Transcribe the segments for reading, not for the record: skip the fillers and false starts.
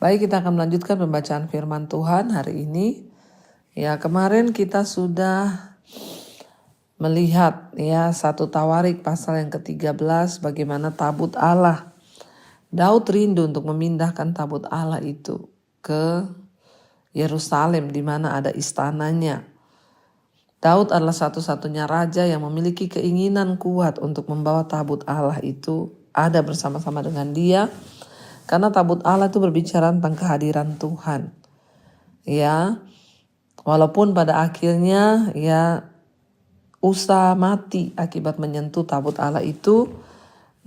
Baik, kita akan melanjutkan pembacaan firman Tuhan hari ini. Ya, kemarin kita sudah melihat ya 1 Tawarik pasal yang ke-13 bagaimana tabut Allah. Daud rindu untuk memindahkan tabut Allah itu ke Yerusalem di mana ada istananya. Daud adalah satu-satunya raja yang memiliki keinginan kuat untuk membawa tabut Allah itu ada bersama-sama dengan dia. Karena tabut Allah itu berbicara tentang kehadiran Tuhan. Ya, walaupun pada akhirnya ya Usa mati akibat menyentuh tabut Allah itu,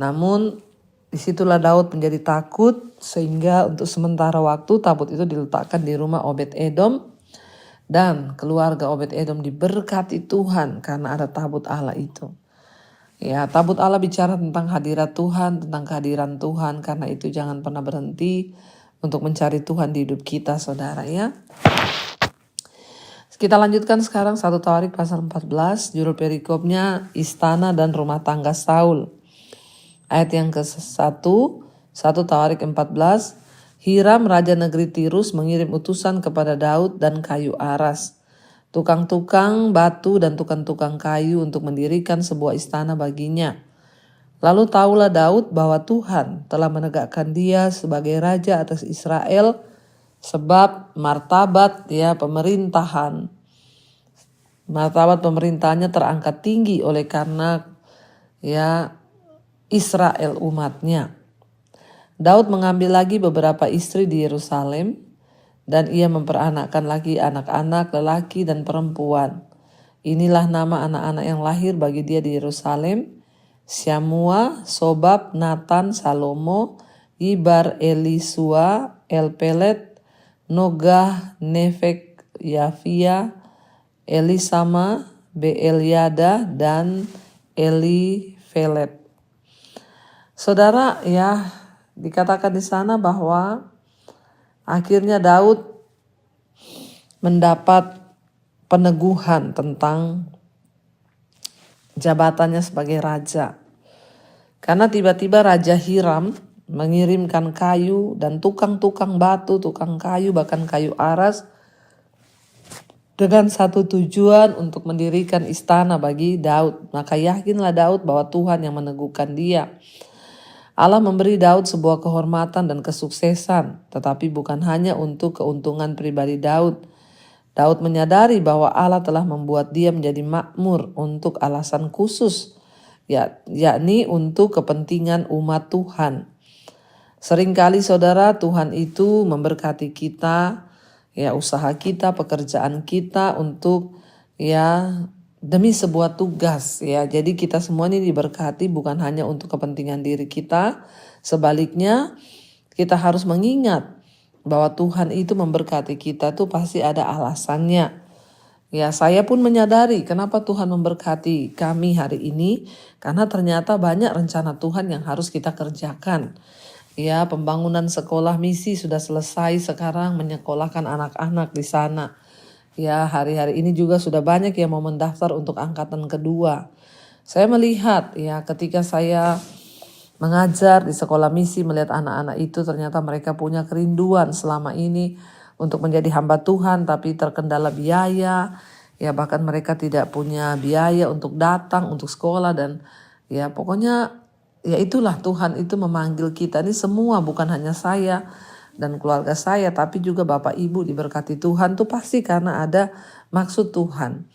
namun disitulah Daud menjadi takut sehingga untuk sementara waktu tabut itu diletakkan di rumah Obed-Edom dan keluarga Obed-Edom diberkati Tuhan karena ada tabut Allah itu. Ya, tabut Allah bicara tentang hadirat Tuhan, tentang kehadiran Tuhan. Karena itu jangan pernah berhenti untuk mencari Tuhan di hidup kita, saudara ya. Kita lanjutkan sekarang 1 Tawarik pasal 14, judul perikopnya istana dan rumah tangga Saul. Ayat yang ke-1, 1 Tawarik 14, Hiram raja negeri Tirus mengirim utusan kepada Daud dan kayu aras, tukang-tukang batu dan tukang-tukang kayu untuk mendirikan sebuah istana baginya. Lalu tahulah Daud bahwa Tuhan telah menegakkan dia sebagai raja atas Israel sebab martabat pemerintahannya terangkat tinggi oleh karena Israel umatnya. Daud mengambil lagi beberapa istri di Yerusalem dan ia memperanakkan lagi anak-anak lelaki dan perempuan. Inilah nama anak-anak yang lahir bagi dia di Yerusalem: Syamua, Sobab, Natan, Salomo, Ibar, Elisua, Elpelet, Nogah, Nefek, Yafia, Elisama, Beeliada, dan Elifelet. Saudara ya, dikatakan di sana bahwa akhirnya Daud mendapat peneguhan tentang jabatannya sebagai raja. Karena tiba-tiba Raja Hiram mengirimkan kayu dan tukang-tukang batu, tukang kayu, bahkan kayu aras dengan satu tujuan untuk mendirikan istana bagi Daud. Maka yakinlah Daud bahwa Tuhan yang meneguhkan dia. Allah memberi Daud sebuah kehormatan dan kesuksesan, tetapi bukan hanya untuk keuntungan pribadi Daud. Daud menyadari bahwa Allah telah membuat dia menjadi makmur untuk alasan khusus, yakni untuk kepentingan umat Tuhan. Seringkali saudara, Tuhan itu memberkati kita, usaha kita, pekerjaan kita untuk demi sebuah tugas ya. Jadi kita semua ini diberkati bukan hanya untuk kepentingan diri kita. Sebaliknya kita harus mengingat bahwa Tuhan itu memberkati kita tuh pasti ada alasannya. Ya, saya pun menyadari kenapa Tuhan memberkati kami hari ini, karena ternyata banyak rencana Tuhan yang harus kita kerjakan. Ya, pembangunan sekolah misi sudah selesai, sekarang menyekolahkan anak-anak di sana. Ya, hari-hari ini juga sudah banyak yang mau mendaftar untuk angkatan kedua. Saya melihat ya ketika saya mengajar di sekolah misi, melihat anak-anak itu ternyata mereka punya kerinduan selama ini untuk menjadi hamba Tuhan, tapi terkendala biaya. Ya, bahkan mereka tidak punya biaya untuk datang, untuk sekolah, dan ya pokoknya ya itulah Tuhan itu memanggil kita. Ini semua bukan hanya saya dan keluarga saya, tapi juga Bapak Ibu diberkati Tuhan tuh pasti karena ada maksud Tuhan.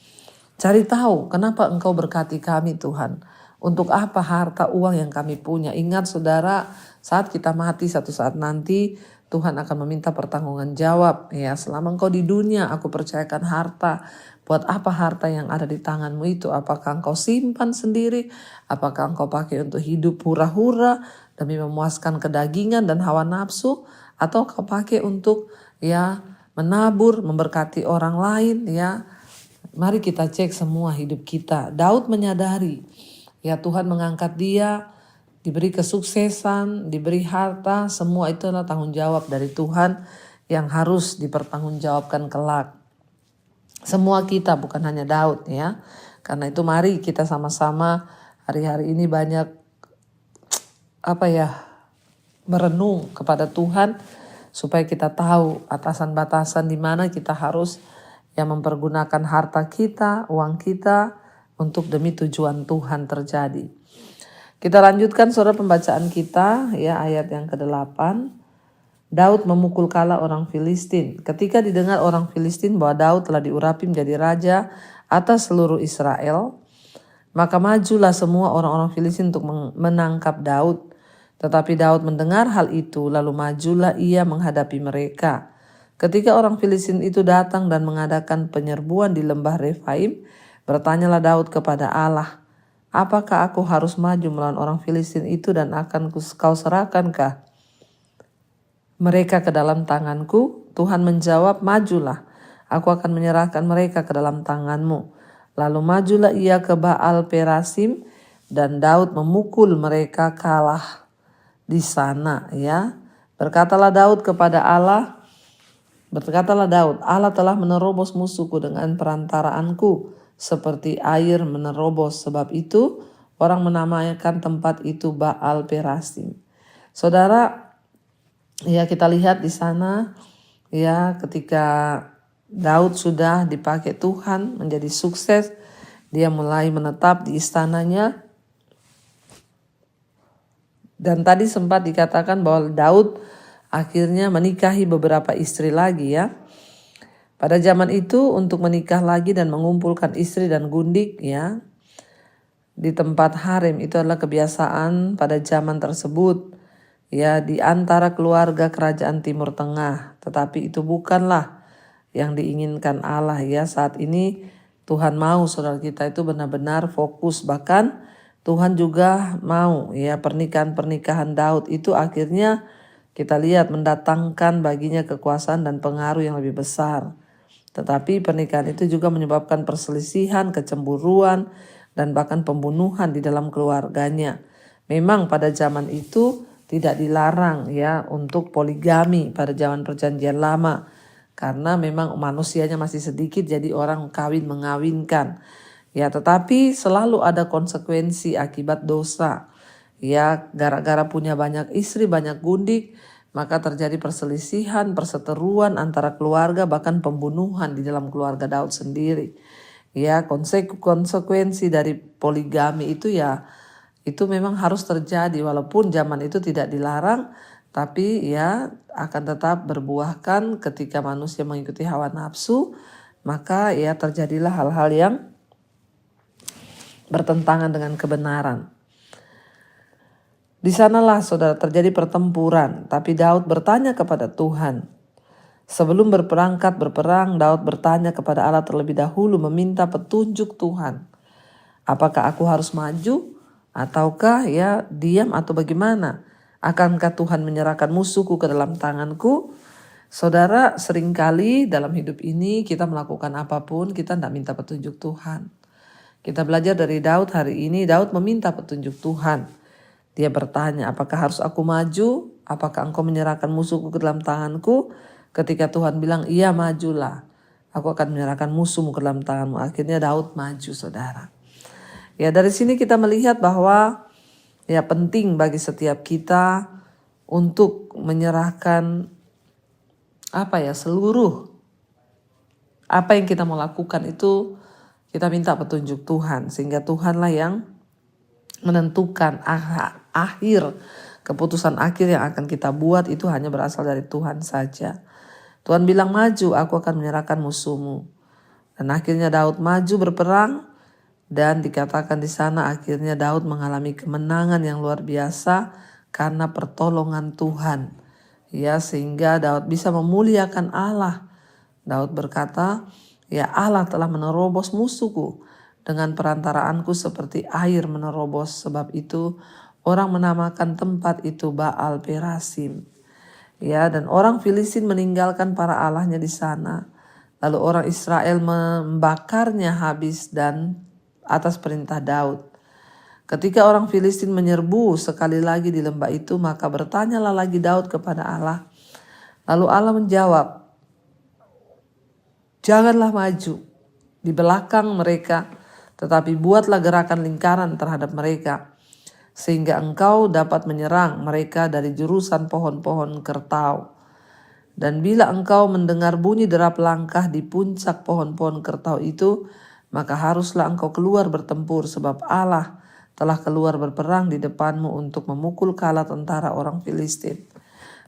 Cari tahu kenapa Engkau berkati kami Tuhan. Untuk apa harta uang yang kami punya. Ingat saudara, saat kita mati satu saat nanti Tuhan akan meminta pertanggungan jawab. Ya, selama engkau di dunia aku percayakan harta. Buat apa harta yang ada di tanganmu itu? Apakah engkau simpan sendiri? Apakah engkau pakai untuk hidup hura-hura demi memuaskan kedagingan dan hawa nafsu? Atau kau pakai untuk menabur, memberkati orang lain ya. Mari kita cek semua hidup kita. Daud menyadari Tuhan mengangkat dia, diberi kesuksesan, diberi harta, semua itu adalah tanggung jawab dari Tuhan yang harus dipertanggungjawabkan kelak. Semua kita, bukan hanya Daud ya. Karena itu mari kita sama-sama hari-hari ini banyak merenung kepada Tuhan supaya kita tahu atasan-batasan di mana kita harus mempergunakan harta kita, uang kita untuk demi tujuan Tuhan terjadi. Kita lanjutkan saudara pembacaan kita ayat yang ke-8. Daud memukul kala orang Filistin. Ketika didengar orang Filistin bahwa Daud telah diurapi menjadi raja atas seluruh Israel, maka majulah semua orang-orang Filistin untuk menangkap Daud. Tetapi Daud mendengar hal itu, lalu majulah ia menghadapi mereka. Ketika orang Filistin itu datang dan mengadakan penyerbuan di lembah Refaim, bertanyalah Daud kepada Allah, apakah aku harus maju melawan orang Filistin itu dan akan kau serahkankah mereka ke dalam tanganku? Tuhan menjawab, majulah, aku akan menyerahkan mereka ke dalam tanganmu. Lalu majulah ia ke Baal Perasim dan Daud memukul mereka kalah di sana Berkatalah Daud, Allah telah menerobos musuhku dengan perantaraanku seperti air menerobos. Sebab itu orang menamakan tempat itu Baal Perasim. Saudara, kita lihat di sana ketika Daud sudah dipakai Tuhan menjadi sukses, dia mulai menetap di istananya. Dan tadi sempat dikatakan bahwa Daud akhirnya menikahi beberapa istri lagi Pada zaman itu untuk menikah lagi dan mengumpulkan istri dan gundik di tempat harem itu adalah kebiasaan pada zaman tersebut di antara keluarga kerajaan Timur Tengah. Tetapi itu bukanlah yang diinginkan Allah Saat ini Tuhan mau saudara kita itu benar-benar fokus, bahkan Tuhan juga mau pernikahan Daud itu akhirnya kita lihat mendatangkan baginya kekuasaan dan pengaruh yang lebih besar. Tetapi pernikahan itu juga menyebabkan perselisihan, kecemburuan, dan bahkan pembunuhan di dalam keluarganya. Memang pada zaman itu tidak dilarang untuk poligami pada zaman perjanjian lama. Karena memang manusianya masih sedikit, jadi orang kawin mengawinkan. Tetapi selalu ada konsekuensi akibat dosa. Gara-gara punya banyak istri, banyak gundik, maka terjadi perselisihan, perseteruan antara keluarga, bahkan pembunuhan di dalam keluarga Daud sendiri. Konsekuensi dari poligami itu itu memang harus terjadi, walaupun zaman itu tidak dilarang, tapi akan tetap berbuahkan ketika manusia mengikuti hawa nafsu, maka terjadilah hal-hal yang bertentangan dengan kebenaran. Di sanalah saudara terjadi pertempuran, tapi Daud bertanya kepada Tuhan. Sebelum berperang, Daud bertanya kepada Allah terlebih dahulu meminta petunjuk Tuhan. Apakah aku harus maju ataukah diam atau bagaimana? Akankah Tuhan menyerahkan musuhku ke dalam tanganku? Saudara, seringkali dalam hidup ini kita melakukan apapun, kita tidak minta petunjuk Tuhan. Kita belajar dari Daud hari ini, Daud meminta petunjuk Tuhan. Dia bertanya, apakah harus aku maju? Apakah engkau menyerahkan musuhku ke dalam tanganku? Ketika Tuhan bilang, iya majulah. Aku akan menyerahkan musuhmu ke dalam tanganmu. Akhirnya Daud maju, saudara. Dari sini kita melihat bahwa penting bagi setiap kita untuk menyerahkan seluruh apa yang kita mau lakukan itu kita minta petunjuk Tuhan, sehingga Tuhanlah yang menentukan akhir keputusan akhir yang akan kita buat itu hanya berasal dari Tuhan saja. Tuhan bilang maju, aku akan menyerahkan musuhmu. Dan akhirnya Daud maju berperang. Dan dikatakan di sana akhirnya Daud mengalami kemenangan yang luar biasa karena pertolongan Tuhan. Sehingga Daud bisa memuliakan Allah. Daud berkata, Allah telah menerobos musuhku dengan perantaraanku seperti air menerobos. Sebab itu orang menamakan tempat itu Baal Perasim. Dan orang Filistin meninggalkan para allahnya di sana. Lalu orang Israel membakarnya habis dan atas perintah Daud. Ketika orang Filistin menyerbu sekali lagi di lembah itu, maka bertanyalah lagi Daud kepada Allah. Lalu Allah menjawab, janganlah maju di belakang mereka, tetapi buatlah gerakan lingkaran terhadap mereka, sehingga engkau dapat menyerang mereka dari jurusan pohon-pohon kertau. Dan bila engkau mendengar bunyi derap langkah di puncak pohon-pohon kertau itu, maka haruslah engkau keluar bertempur, sebab Allah telah keluar berperang di depanmu untuk memukul kala tentara orang Filistin.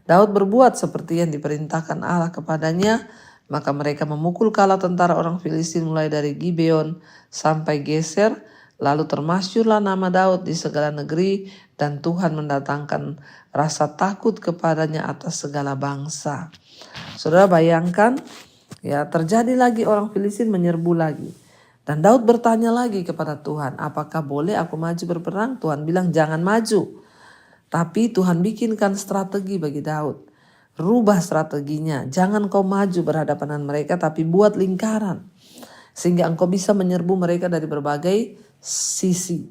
Daud berbuat seperti yang diperintahkan Allah kepadanya, maka mereka memukul kala tentara orang Filistin mulai dari Gibeon sampai Geser. Lalu termasyurlah nama Daud di segala negeri, dan Tuhan mendatangkan rasa takut kepadanya atas segala bangsa. Saudara bayangkan, ya, terjadi lagi orang Filistin menyerbu lagi. Dan Daud bertanya lagi kepada Tuhan, apakah boleh aku maju berperang? Tuhan bilang jangan maju. Tapi Tuhan bikinkan strategi bagi Daud. Rubah strateginya, jangan kau maju berhadapan dengan mereka, tapi buat lingkaran. Sehingga engkau bisa menyerbu mereka dari berbagai sisi.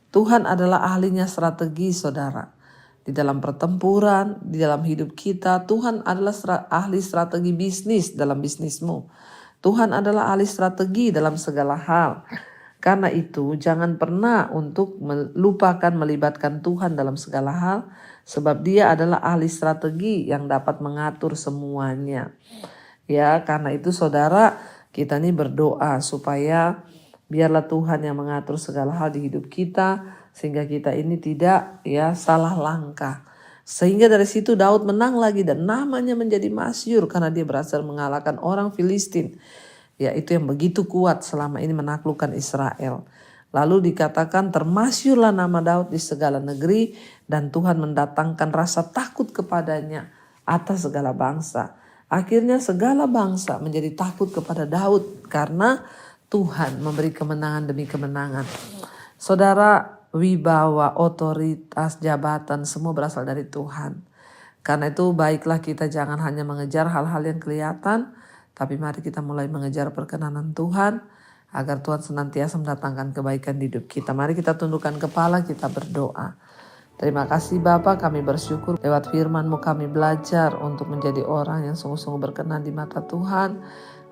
Tuhan adalah ahlinya strategi, saudara. Di dalam pertempuran, di dalam hidup kita, Tuhan adalah ahli strategi bisnis dalam bisnismu. Tuhan adalah ahli strategi dalam segala hal. Karena itu jangan pernah untuk melupakan melibatkan Tuhan dalam segala hal. Sebab dia adalah ahli strategi yang dapat mengatur semuanya. Ya, karena itu saudara, kita ini berdoa supaya biarlah Tuhan yang mengatur segala hal di hidup kita, sehingga kita ini tidak salah langkah. Sehingga dari situ Daud menang lagi dan namanya menjadi masyhur karena dia berhasil mengalahkan orang Filistin. Ya, itu yang begitu kuat selama ini menaklukkan Israel. Lalu dikatakan termasyhurlah nama Daud di segala negeri, dan Tuhan mendatangkan rasa takut kepadanya atas segala bangsa. Akhirnya segala bangsa menjadi takut kepada Daud karena Tuhan memberi kemenangan demi kemenangan. Saudara, wibawa, otoritas, jabatan semua berasal dari Tuhan. Karena itu baiklah kita jangan hanya mengejar hal-hal yang kelihatan, tapi mari kita mulai mengejar perkenanan Tuhan agar Tuhan senantiasa mendatangkan kebaikan di hidup kita. Mari kita tundukkan kepala, kita berdoa. Terima kasih Bapa, kami bersyukur lewat firman-Mu kami belajar untuk menjadi orang yang sungguh-sungguh berkenan di mata Tuhan.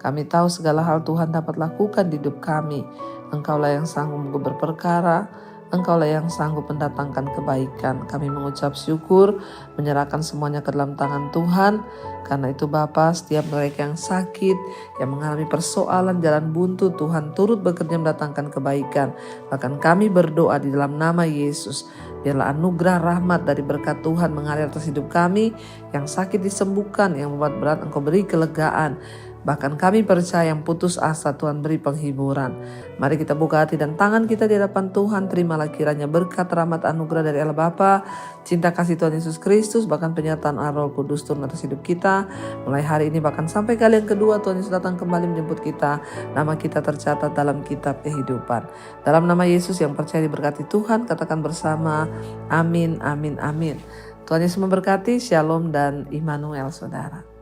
Kami tahu segala hal Tuhan dapat lakukan di hidup kami. Engkaulah yang sanggup berperkara, Engkaulah yang sanggup mendatangkan kebaikan. Kami mengucap syukur, menyerahkan semuanya ke dalam tangan Tuhan. Karena itu Bapa, setiap mereka yang sakit, yang mengalami persoalan jalan buntu, Tuhan turut bekerja mendatangkan kebaikan. Bahkan kami berdoa di dalam nama Yesus, biarlah anugerah rahmat dari berkat Tuhan mengalir atas hidup kami. Yang sakit disembuhkan, yang membuat berat Engkau beri kelegaan. Bahkan kami percaya yang putus asa Tuhan beri penghiburan. Mari kita buka hati dan tangan kita di hadapan Tuhan. Terimalah kiranya berkat rahmat anugerah dari Allah Bapa, cinta kasih Tuhan Yesus Kristus, bahkan penyertaan Roh Kudus turun atas hidup kita. Mulai hari ini bahkan sampai kali yang kedua Tuhan Yesus datang kembali menjemput kita. Nama kita tercatat dalam kitab kehidupan. Dalam nama Yesus yang percaya diberkati Tuhan, katakan bersama, amin, amin, amin. Tuhan Yesus memberkati, shalom dan Immanuel saudara.